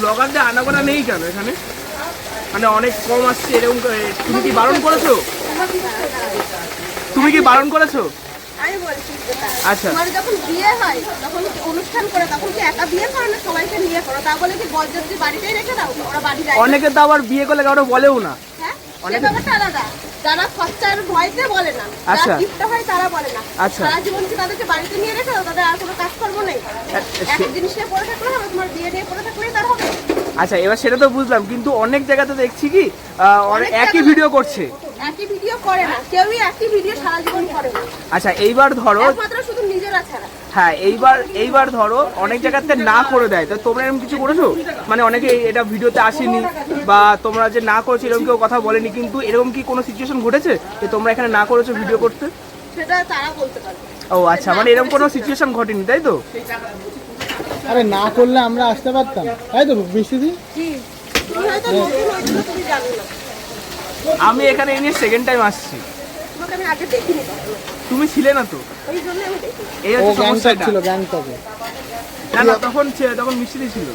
ব্লগারদের আনাগোনা নেই কেন এখানে? মানে অনেক কম আসছে এরকম। তুমি কি বারণ করেছো? তুমি কি বারণ করেছো? আমি বলছি আচ্ছা, তোমার যখন বিয়ে হয় তখন অনুষ্ঠান করে তখন কি একা বিয়ে করো না সবাইকে নিয়ে করো? তা বলে কি বরযাত্রী বাড়িতেই রেখে দাও? ওরা বাড়ি যায় না? অনেকে তো আবার বিয়ে করলে কারো বলেও না। হ্যাঁ, সে ব্যাপারটা আলাদা। যারা খরচার ভয়তে বলে না, আচ্ছা। যারা গিফট হয় তারা বলে না। আচ্ছা। সারা জীবন কি তাদেরকে বাড়িতে নিয়ে রেখে দাও? তাদের আর কোনো কাজকর্ম নেই? এক জিনিস নিয়ে পড়ে থাকলে হবে? তোমার বিয়ে নিয়ে পড়ে থাকলেই তার হবে? আচ্ছা, এবার সেটা তো বুঝলাম, কিন্তু অনেক জায়গাতে দেখছি কি অনেক একই ভিডিও করছে। একই ভিডিও করে না, কেউই একই ভিডিও সারা জীবন করে না। আচ্ছা, এইবার ধরো, একমাত্র শুধু নিজেরা ছাড়া। হ্যাঁ এইবার ধরো অনেক জায়গাতে না করে দেয়, তো তোমরা এরকম কিছু করেছো? মানে অনেকে এটা ভিডিওতে আসেনি বা তোমরা যে না করেছো এরকম কেউ কথা বলেনি, কিন্তু এরকম কি কোনো সিচুয়েশন ঘটেছে যে তোমরা এখানে না করেছো ভিডিও করতে? সেটা তারা বলতে পারবে। ও আচ্ছা, মানে এরকম কোনো সিচুয়েশন ঘটেনি, তাই তো? আরে না করলে আমরা আসতে পারতাম, তাই তো বৃষ্টিদি? তুমি হয়তো নতুন হয়েছিল, তুমি জানো না। আমি এখানে এই নিয়ে সেকেন্ড টাইম আসছি। তোমাকে আমি আগে দেখিনি কখনো। তুমি ছিলে না তো? ওই জন্য আমি দেখিনি। এই ও হচ্ছে গ্যাংটক সমস্যাটা। ছিল, গ্যাংটকে। না তখন মিষ্টি ছিল।